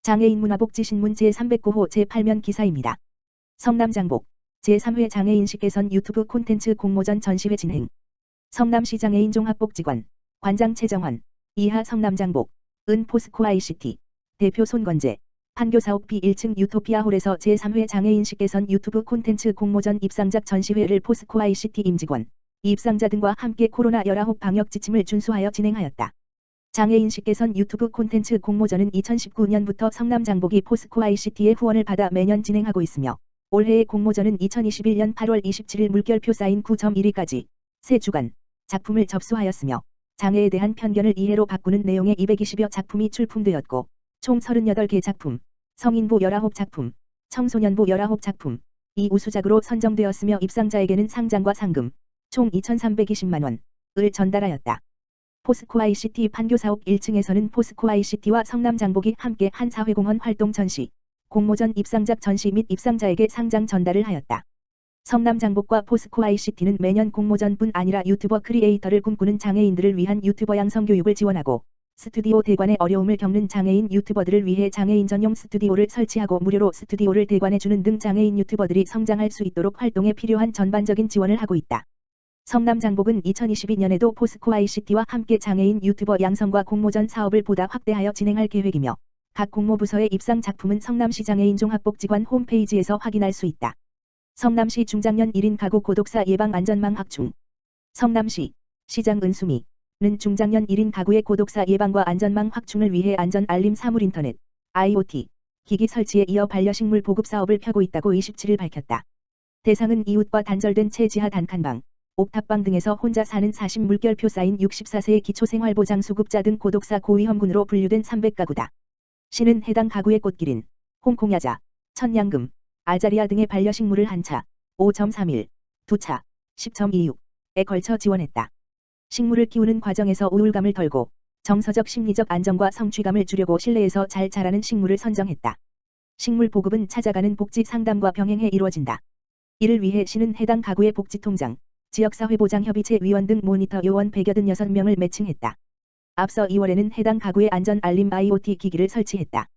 장애인 문화복지신문 제309호 제8면 기사입니다. 성남장복 제3회 장애인식 개선 유튜브 콘텐츠 공모전 전시회 진행. 성남시 장애인 종합복지관 관장 최정환, 이하 성남장복, 은 포스코 ICT, 대표 손건재, 판교 사옥 B1층 유토피아홀에서 제3회 장애인식 개선 유튜브 콘텐츠 공모전 입상작 전시회를 포스코 ICT 임직원, 입상자 등과 함께 코로나19 방역 지침을 준수하여 진행하였다. 장애인식 개선 유튜브 콘텐츠 공모전은 2019년부터 성남장복이 포스코 ICT의 후원을 받아 매년 진행하고 있으며 올해의 공모전은 2021년 8월 27일 물결표 사인 9.1위까지 3주간 작품을 접수하였으며 장애에 대한 편견을 이해로 바꾸는 내용의 220여 작품이 출품되었고 총 38개 작품, 성인부 19작품, 청소년부 19작품, 이 우수작으로 선정되었으며 입상자에게는 상장과 상금 총 2,320만원을 전달하였다. 포스코 ICT 판교 사옥 1층에서는 포스코 ICT와 성남장복이 함께 한 사회공헌 활동 전시, 공모전 입상작 전시 및 입상자에게 상장 전달을 하였다. 성남장복과 포스코 ICT는 매년 공모전뿐 아니라 유튜버 크리에이터를 꿈꾸는 장애인들을 위한 유튜버 양성 교육을 지원하고 스튜디오 대관에 어려움을 겪는 장애인 유튜버들을 위해 장애인 전용 스튜디오를 설치하고 무료로 스튜디오를 대관해주는 등 장애인 유튜버들이 성장할 수 있도록 활동에 필요한 전반적인 지원을 하고 있다. 성남장복은 2022년에도 포스코 ICT와 함께 장애인 유튜버 양성과 공모전 사업을 보다 확대하여 진행할 계획이며 각 공모부서의 입상 작품은 성남시 장애인 종합복지관 홈페이지에서 확인할 수 있다. 성남시 중장년 1인 가구 고독사 예방 안전망 확충. 성남시 시장 은수미는 중장년 1인 가구의 고독사 예방과 안전망 확충을 위해 안전 알림 사물 인터넷 IoT 기기 설치에 이어 반려식물 보급 사업을 펴고 있다고 27일 밝혔다. 대상은 이웃과 단절된 채 지하 단칸방, 옥탑방 등에서 혼자 사는 40 물결표 쌓인 64세의 기초생활보장수급자 등 고독사 고위험군으로 분류된 300가구다. 시는 해당 가구의 꽃기린, 홍콩야자, 천냥금, 아자리아 등의 반려식물을 한 차, 5.31, 두 차, 10.26에 걸쳐 지원했다. 식물을 키우는 과정에서 우울감을 덜고 정서적 심리적 안정과 성취감을 주려고 실내에서 잘 자라는 식물을 선정했다. 식물 보급은 찾아가는 복지 상담과 병행해 이루어진다. 이를 위해 시는 해당 가구의 복지통장, 지역사회보장협의체 위원 등 모니터 요원 186명을 매칭했다. 앞서 2월에는 해당 가구의 안전 알림 IoT 기기를 설치했다.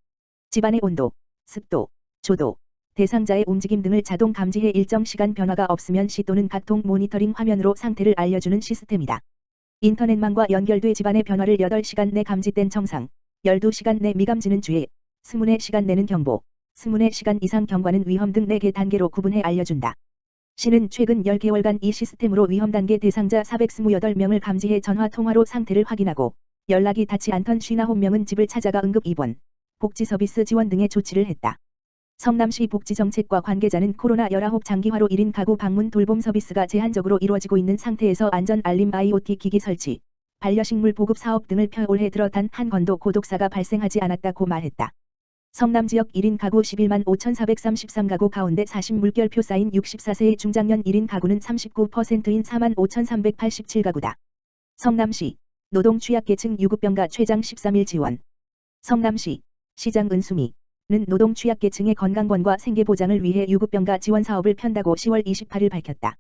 집안의 온도, 습도, 조도, 대상자의 움직임 등을 자동 감지해 일정 시간 변화가 없으면 시 또는 각통 모니터링 화면으로 상태를 알려주는 시스템이다. 인터넷망과 연결돼 집안의 변화를 8시간 내 감지된 정상, 12시간 내 미감지는 주의, 24시간 내는 경보, 24시간 이상 경과는 위험 등 4개 단계로 구분해 알려준다. 시는 최근 10개월간 이 시스템으로 위험단계 대상자 428명을 감지해 전화통화로 상태를 확인하고 연락이 닿지 않던 59명은 집을 찾아가 응급 입원, 복지서비스 지원 등의 조치를 했다. 성남시 복지정책과 관계자는 코로나19 장기화로 1인 가구 방문 돌봄 서비스가 제한적으로 이루어지고 있는 상태에서 안전 알림 IoT 기기 설치, 반려식물 보급 사업 등을 펴 올해 들어 단 한 건도 고독사가 발생하지 않았다고 말했다. 성남지역 1인 가구 11만 5,433가구 가운데 40 물결표 쌓인 64세의 중장년 1인 가구는 39%인 4만 5,387가구다. 성남시 노동취약계층 유급병가 최장 13일 지원. 성남시 시장 은수미는 노동취약계층의 건강권과 생계보장을 위해 유급병가 지원 사업을 편다고 10월 28일 밝혔다.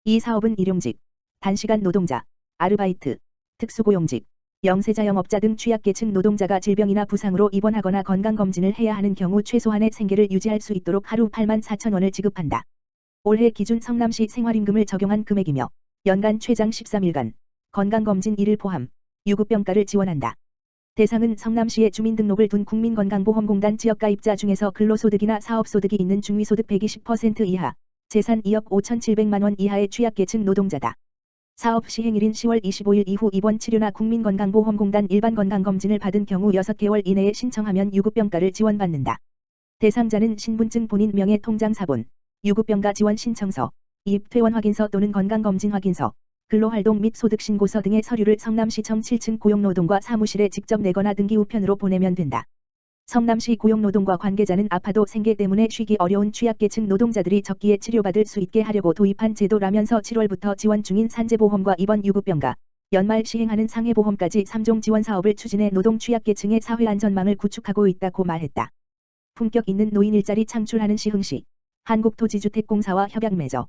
이 사업은 일용직, 단시간 노동자, 아르바이트, 특수고용직, 영세자영업자 등 취약계층 노동자가 질병이나 부상으로 입원하거나 건강검진을 해야 하는 경우 최소한의 생계를 유지할 수 있도록 하루 84,000원을 지급한다. 올해 기준 성남시 생활임금을 적용한 금액이며 연간 최장 13일간 건강검진 1일 포함 유급병가를 지원한다. 대상은 성남시에 주민등록을 둔 국민건강보험공단 지역가입자 중에서 근로소득이나 사업소득이 있는 중위소득 120% 이하, 재산 2억 5,700만원 이하의 취약계층 노동자다. 사업 시행일인 10월 25일 이후 입원 치료나 국민건강보험공단 일반건강검진을 받은 경우 6개월 이내에 신청하면 유급병가를 지원받는다. 대상자는 신분증 본인 명의 통장사본, 유급병가 지원 신청서, 입퇴원 확인서 또는 건강검진 확인서, 근로활동 및 소득신고서 등의 서류를 성남시청 7층 고용노동과 사무실에 직접 내거나 등기 우편으로 보내면 된다. 성남시 고용노동과 관계자는 아파도 생계 때문에 쉬기 어려운 취약계층 노동자들이 적기에 치료받을 수 있게 하려고 도입한 제도라면서 7월부터 지원 중인 산재보험과 입원 유급병가, 연말 시행하는 상해보험까지 3종 지원 사업을 추진해 노동 취약계층의 사회안전망을 구축하고 있다고 말했다. 품격 있는 노인 일자리 창출하는 시흥시, 한국토지주택공사와 협약 맺어.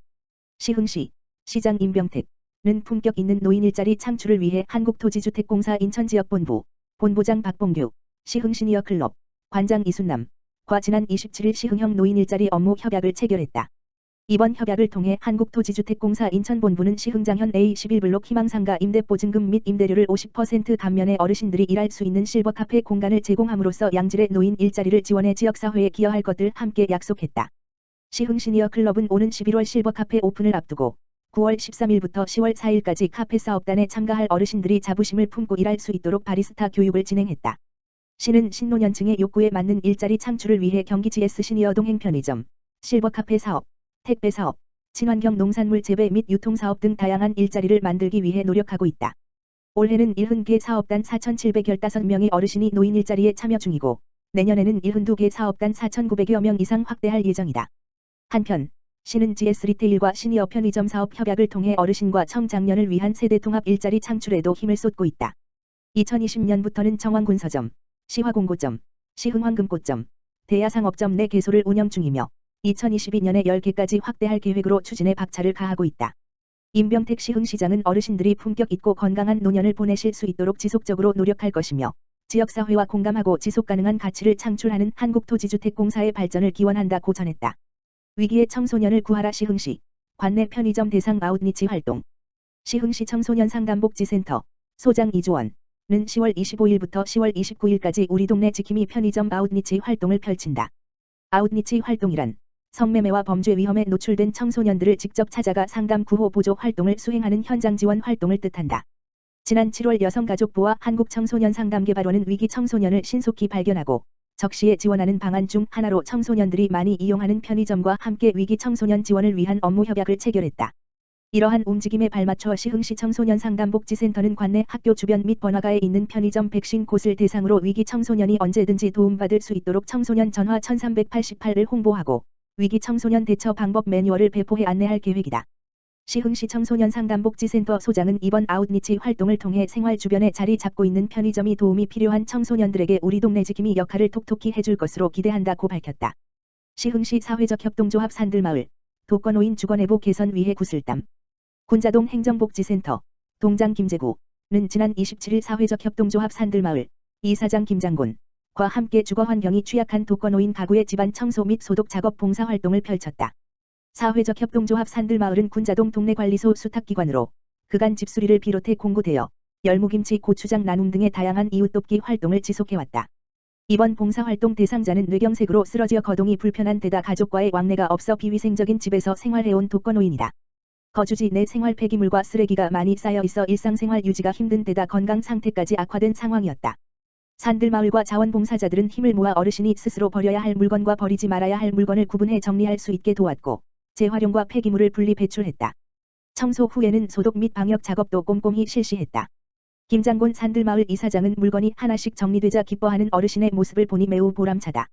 시흥시, 시장 임병택는 품격 있는 노인 일자리 창출을 위해 한국토지주택공사 인천지역본부, 본부장 박봉규, 시흥시니어클럽, 관장 이순남과 지난 27일 시흥형 노인 일자리 업무 협약을 체결했다. 이번 협약을 통해 한국토지주택공사 인천본부는 시흥장현 A11블록 희망상가 임대보증금 및 임대료를 50% 감면해 어르신들이 일할 수 있는 실버카페 공간을 제공함으로써 양질의 노인 일자리를 지원해 지역사회에 기여할 것을 함께 약속했다. 시흥 시니어클럽은 오는 11월 실버카페 오픈을 앞두고 9월 13일부터 10월 4일까지 카페 사업단에 참가할 어르신들이 자부심을 품고 일할 수 있도록 바리스타 교육을 진행했다. 시는 신노년층의 욕구에 맞는 일자리 창출을 위해 경기 GS 시니어 동행 편의점, 실버카페 사업, 택배 사업, 친환경 농산물 재배 및 유통 사업 등 다양한 일자리를 만들기 위해 노력하고 있다. 올해는 70개 사업단 4,715명의 어르신이 노인 일자리에 참여 중이고 내년에는 72개 사업단 4,900여 명 이상 확대할 예정이다. 한편 시는 GS 리테일과 시니어 편의점 사업 협약을 통해 어르신과 청장년을 위한 세대 통합 일자리 창출에도 힘을 쏟고 있다. 2020년부터는 정왕군서점, 시화공고점, 시흥황금꽃점, 대야상업점 내 개소를 운영 중이며 2022년에 10개까지 확대할 계획으로 추진에 박차를 가하고 있다. 임병택 시흥시장은 어르신들이 품격 있고 건강한 노년을 보내실 수 있도록 지속적으로 노력할 것이며 지역사회와 공감하고 지속가능한 가치를 창출하는 한국토지주택공사의 발전을 기원한다고 전했다. 위기의 청소년을 구하라 시흥시 관내 편의점 대상 아웃리치 활동. 시흥시 청소년 상담복지센터 소장 이주원은 10월 25일부터 10월 29일까지 우리 동네 지킴이 편의점 아웃리치 활동을 펼친다. 아웃리치 활동이란 성매매와 범죄 위험에 노출된 청소년들을 직접 찾아가 상담 구호 보조 활동을 수행하는 현장 지원 활동을 뜻한다. 지난 7월 여성가족부와 한국청소년상담개발원은 위기 청소년을 신속히 발견하고 적시에 지원하는 방안 중 하나로 청소년들이 많이 이용하는 편의점과 함께 위기 청소년 지원을 위한 업무 협약을 체결했다. 이러한 움직임에 발맞춰 시흥시 청소년상담복지센터는 관내 학교 주변 및 번화가에 있는 편의점 150곳을 대상으로 위기 청소년이 언제든지 도움받을 수 있도록 청소년 전화 1388을 홍보하고 위기 청소년 대처 방법 매뉴얼을 배포해 안내할 계획이다. 시흥시 청소년상담복지센터 소장은 이번 아웃리치 활동을 통해 생활 주변에 자리 잡고 있는 편의점이 도움이 필요한 청소년들에게 우리 동네 지킴이 역할을 톡톡히 해줄 것으로 기대한다고 밝혔다. 시흥시 사회적 협동조합 산들마을 독거노인 주거내부 개선 위해 구슬담. 군자동 행정복지센터 동장 김재구는 지난 27일 사회적 협동조합 산들마을 이사장 김장곤과 함께 주거환경이 취약한 독거노인 가구의 집안 청소 및 소독 작업 봉사활동을 펼쳤다. 사회적 협동조합 산들마을은 군자동 동네관리소 수탁기관으로 그간 집수리를 비롯해 공구대여, 열무김치 고추장 나눔 등의 다양한 이웃돕기 활동을 지속해왔다. 이번 봉사활동 대상자는 뇌경색으로 쓰러져 거동이 불편한 데다 가족과의 왕래가 없어 비위생적인 집에서 생활해온 독거노인이다. 거주지 내 생활 폐기물과 쓰레기가 많이 쌓여 있어 일상생활 유지가 힘든 데다 건강 상태까지 악화된 상황이었다. 산들마을과 자원봉사자들은 힘을 모아 어르신이 스스로 버려야 할 물건과 버리지 말아야 할 물건을 구분해 정리할 수 있게 도왔고 재활용과 폐기물을 분리 배출했다. 청소 후에는 소독 및 방역 작업도 꼼꼼히 실시했다. 김장곤 산들마을 이사장은 물건이 하나씩 정리되자 기뻐하는 어르신의 모습을 보니 매우 보람차다.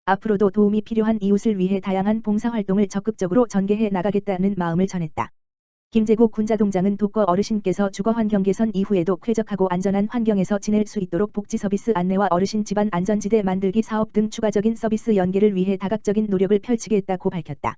앞으로도 도움이 필요한 이웃을 위해 다양한 봉사활동을 적극적으로 전개해 나가겠다는 마음을 전했다. 김재구 군자동장은 독거 어르신께서 주거환경 개선 이후에도 쾌적하고 안전한 환경에서 지낼 수 있도록 복지 서비스 안내와 어르신 집안 안전지대 만들기 사업 등 추가적인 서비스 연계를 위해 다각적인 노력을 펼치겠다고 밝혔다.